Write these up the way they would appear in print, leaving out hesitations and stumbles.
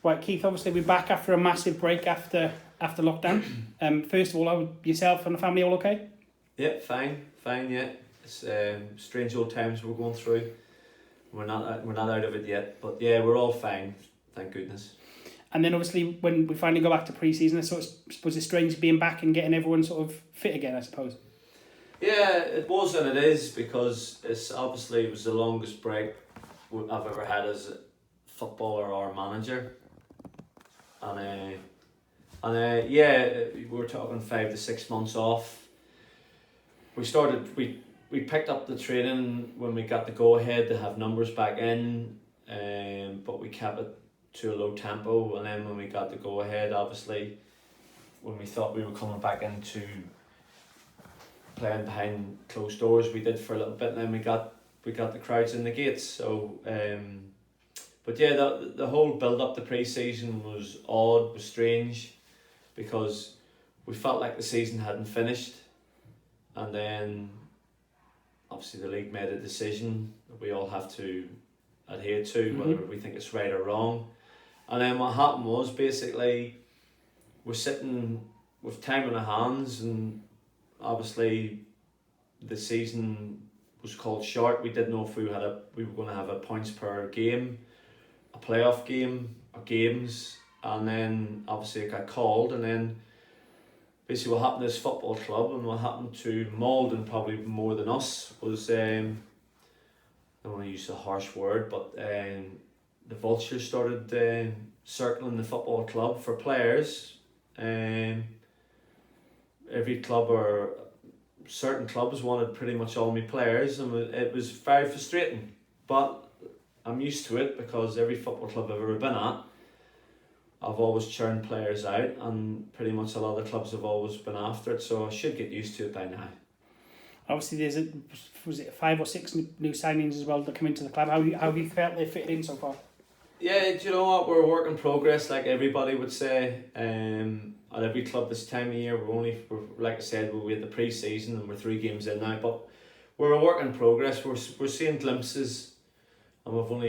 Right, Keith, obviously we're back after a massive break after lockdown. First of all, how yourself and the family all okay? Yeah, fine, yeah. It's strange old times we're going through. We're not out of it yet, but yeah, we're all fine, thank goodness. And then obviously when we finally go back to pre-season, I suppose it's strange being back and getting everyone sort of fit again, I suppose. Yeah, it was and it is, because it was the longest break I've ever had as a footballer or manager. And yeah, we were talking 5 to 6 months off. We picked up the training when we got the go ahead to have numbers back in, but we kept it to a low tempo. And then when we got the go ahead, obviously, when we thought we were coming back into playing behind closed doors, we did for a little bit, and then we got the crowds in the gates. So, but yeah, the whole build up to pre-season was odd, was strange, because we felt like the season hadn't finished, and then obviously the league made a decision that we all have to adhere to, whether we think it's right or wrong. And then what happened was, basically, we're sitting with time on our hands, and obviously the season was called short. We didn't know if we were going to have a points per game, a playoff game, or games. And then obviously it got called, and then basically what happened to this football club, and what happened to Malden probably more than us, was I don't want to use a harsh word, but the vultures started circling the football club for players. Every club, or certain clubs, wanted pretty much all my players, and it was very frustrating. But I'm used to it, because every football club I've ever been at, I've always churned players out, and pretty much a lot of the clubs have always been after it, so I should get used to it by now. Obviously, was it 5 or 6 new signings as well that come into the club? How have you felt they fitted in so far? Yeah, do you know what? We're a work in progress, like everybody would say. At every club this time of year, we're like I said, we're at the pre-season, and we're 3 games in now, but we're a work in progress. We're seeing glimpses, and we've won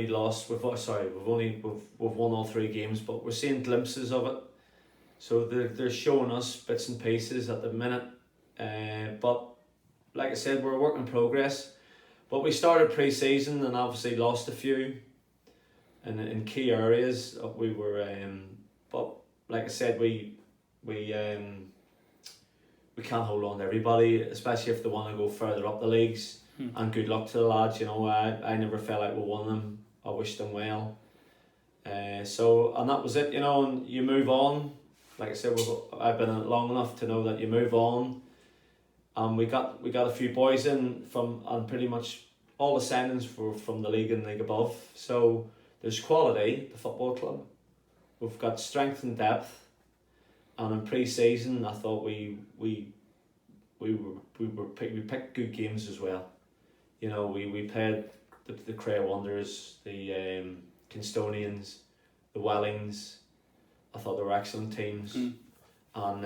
all 3 games, but we're seeing glimpses of it. So they're showing us bits and pieces at the minute. But like I said, we're a work in progress. But we started pre-season and obviously lost a few in key areas. We were, but like I said, we can't hold on to everybody, especially if they want to go further up the leagues. And good luck to the lads. You know, I never felt like we won them. I wish them well. And that was it. You know, and you move on. Like I said, I've been in it long enough to know that you move on. And we got a few boys in and pretty much all the signings were from the league and league above. So there's quality, the football club. We've got strength and depth. And in pre-season, I thought we picked good games as well. You know, we played the Cray Wonders, the Kinstonians, the Wellings. I thought they were excellent teams. And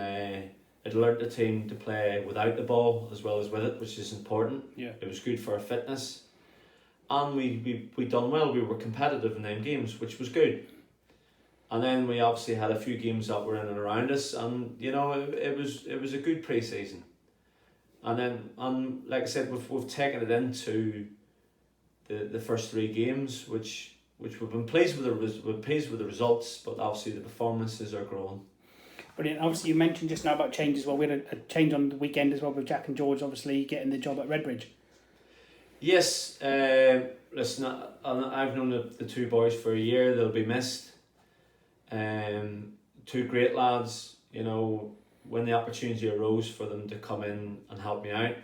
it learnt the team to play without the ball as well as with it, which is important. Yeah. It was good for our fitness. And we done well. We were competitive in them games, which was good. And then we obviously had a few games that were in and around us, and you know, it was a good pre-season. And like I said, we've taken it into the first 3 games, which we've been pleased with the results, but obviously the performances are growing. Brilliant. Obviously, you mentioned just now about change as well. We had a change on the weekend as well with Jack and George, obviously getting the job at Redbridge. Yes, listen, I've known the 2 boys for a year. They'll be missed. 2 great lads. You know, when the opportunity arose for them to come in and help me out,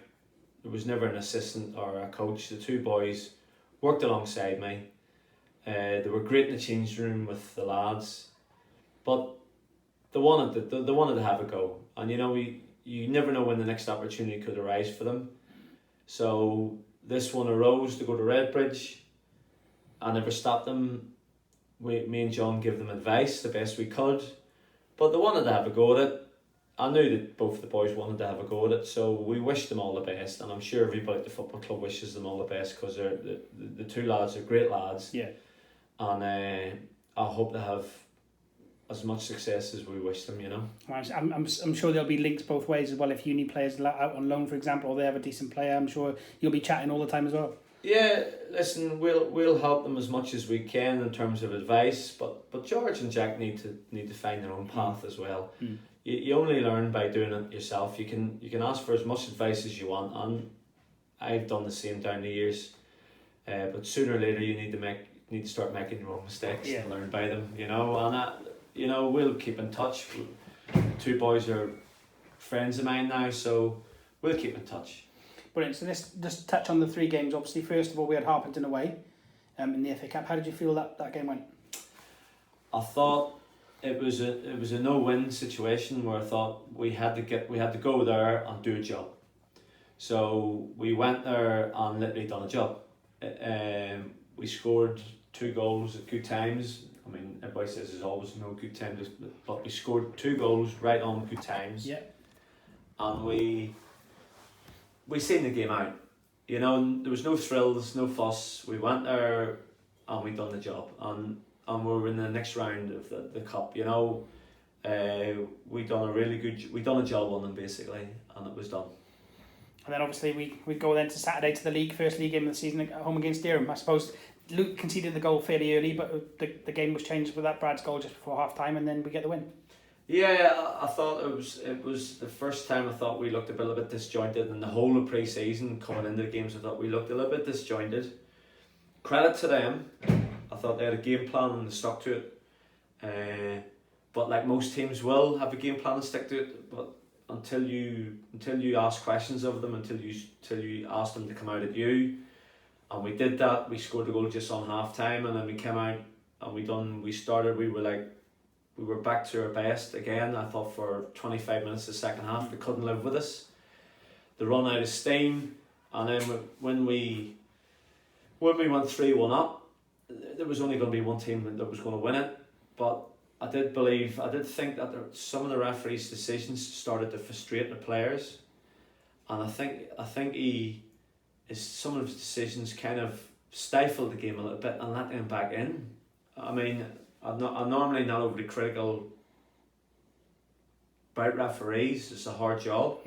there was never an assistant or a coach. The 2 boys worked alongside me. They were great in the change room with the lads, but they wanted to have a go. And you know, you never know when the next opportunity could arise for them. So this one arose to go to Redbridge. I never stopped them. Me and John gave them advice the best we could, but they wanted to have a go at it. I knew that both the boys wanted to have a go at it, so we wished them all the best, and I'm sure everybody at the football club wishes them all the best, because the 2 lads are great lads. Yeah. And I hope to have as much success as we wish them, you know. I'm sure there'll be links both ways as well. If uni players out on loan, for example, or they have a decent player, I'm sure you'll be chatting all the time as well. Yeah, listen, we'll help them as much as we can in terms of advice, but George and Jack need to find their own path as well. You only learn by doing it yourself. You can ask for as much advice as you want, and I've done the same down the years. But sooner or later, you need to start making your own mistakes and learn by them. You know, and we'll keep in touch. Two boys are friends of mine now, so we'll keep in touch. Brilliant. So let's just touch on the 3 games. Obviously, first of all, we had Harpenden away in the FA Cup. How did you feel that game went? I thought it was a no-win situation where I thought we had to go there and do a job. So we went there and literally done a job. We scored 2 goals at good times. I mean, everybody says there's always no good times, but we scored 2 goals right on good times. Yeah. And we seen the game out. You know, and there was no thrills, no fuss. We went there and we done the job. And we were in the next round of the cup, you know. We done a job on them basically, and it was done. And then obviously we go then to Saturday to the league, first league game of the season at home against Durham. I suppose Luke conceded the goal fairly early, but the game was changed with that Brad's goal just before half time, and then we get the win. Yeah, I thought it was the first time I thought we looked a little bit disjointed in the whole of pre-season. Coming into the games, I thought we looked a little bit disjointed. Credit to them. I thought they had a game plan and they stuck to it. But like most teams will have a game plan and stick to it. But until you ask questions of them, until you ask them to come out at you, and we did that. We scored a goal just on half time, and then we came out and we were back to our best again. I thought for 25 minutes the second half they couldn't live with us. They run out of steam, and then when we went 3-1 up, there was only going to be one team that was going to win it. But I did think that some of the referee's decisions started to frustrate the players, and I think some of his decisions kind of stifled the game a little bit and let them back in. I mean, I'm normally not overly critical about referees. It's a hard job,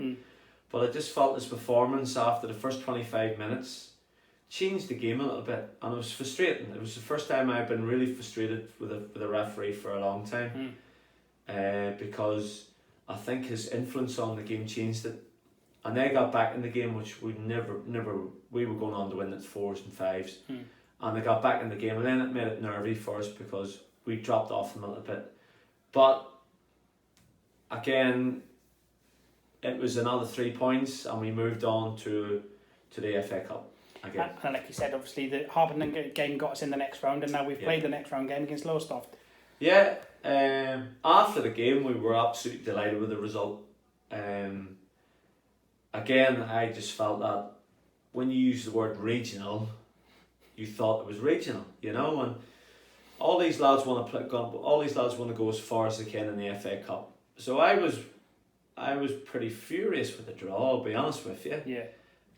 but I just felt his performance after the first 25 minutes changed the game a little bit, and it was frustrating. It was the first time I've been really frustrated with a referee for a long time, because I think his influence on the game changed it, and they got back in the game, which we were going on to win at 4s and 5s, and they got back in the game, and then it made it nervy for us because we dropped off them a little bit. But again, it was another 3 points, and we moved on to the FA Cup again. And like you said, obviously the Harpenden game got us in the next round, and now we've played the next round game against Lowestoft. Yeah, after the game we were absolutely delighted with the result. Again, I just felt that when you use the word regional, you thought it was regional, you know, and all these lads want to go as far as they can in the FA Cup. So I was pretty furious with the draw, I'll be honest with you. Yeah.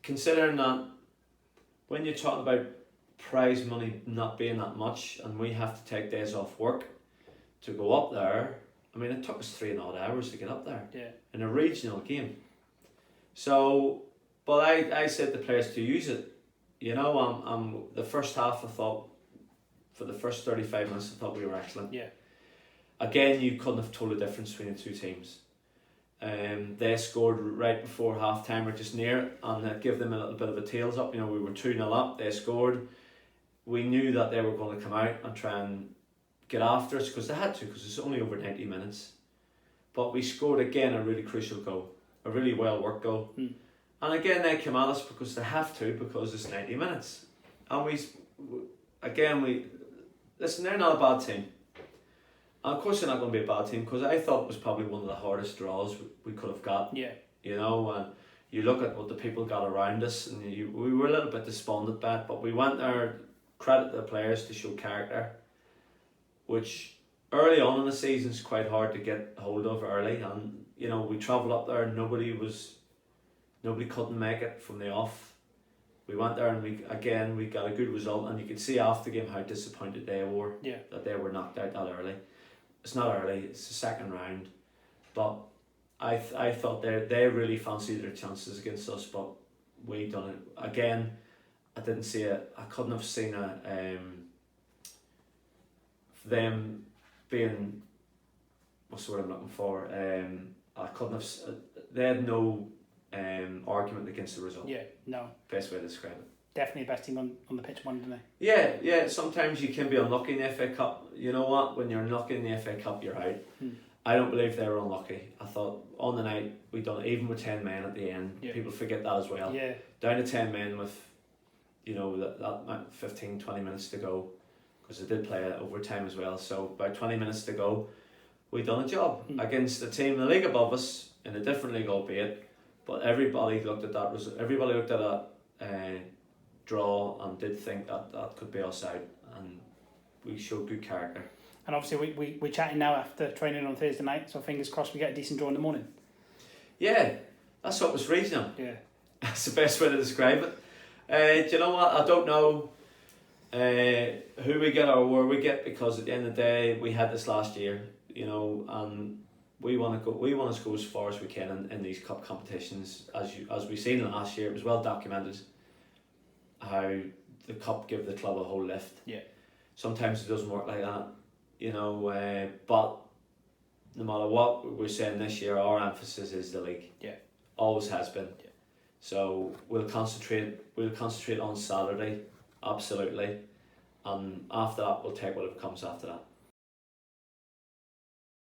Considering that when you're talking about prize money not being that much, and we have to take days off work to go up there, I mean, it took us 3 odd hours to get up there. Yeah. In a regional game. So, but I said to players to use it. You know, the first half I thought, for the first 35 minutes I thought we were excellent. Yeah. Again, you couldn't have told the difference between the two teams. They scored right before half time or just near it, and that gave them a little bit of a tails up. You know, we were 2-0 up, they scored. We knew that they were going to come out and try and get after us, because they had to, because it's only over 90 minutes. But we scored again a really crucial goal, a really well worked goal. And again, they came at us because they have to, because it's 90 minutes. And listen, they're not a bad team. And of course they're not going to be a bad team, because I thought it was probably one of the hardest draws we could have got. Yeah. You know, and you look at what the people got around us, and we were a little bit despondent by it, but we went there, credit the players to show character, which early on in the season is quite hard to get hold of early. And you know, we travelled up there, nobody couldn't make it from the off. We went there and we got a good result, and you could see after the game how disappointed they were that they were knocked out that early. it's not early. It's the second round, but I thought they really fancied their chances against us, but we done it again. I didn't see it. I couldn't have seen them being, what's the word I'm looking for? I couldn't have. They had no argument against the result. Yeah, no. Best way to describe it. Definitely the best team on the pitch one, didn't they? Yeah. Sometimes you can be unlucky in the FA Cup. You know what? When you're unlucky in the FA Cup, you're out. I don't believe they were unlucky. I thought on the night we done it, even with 10 men at the end. Yeah. People forget that as well. Yeah. Down to 10 men with, that 15, 20 minutes to go, because they did play it overtime as well. So about 20 minutes to go, we done a job against a team in the league above us, in a different league albeit, but everybody looked at that. Everybody looked at that draw and did think that could be us out, and we showed good character. And obviously we're chatting now after training on Thursday night, so fingers crossed we get a decent draw in the morning. Yeah, that's what was reasoning. Yeah. That's the best way to describe it. Do you know what? I don't know who we get or where we get, because at the end of the day we had this last year, and we want to go as far as we can in these cup competitions. As we seen last year, it was well documented how the cup give the club a whole lift. Yeah. Sometimes it doesn't work like that, but no matter what we're saying this year, our emphasis is the league. Yeah. Always has been. Yeah. So we'll concentrate on Saturday, absolutely, and after that we'll take whatever comes after that.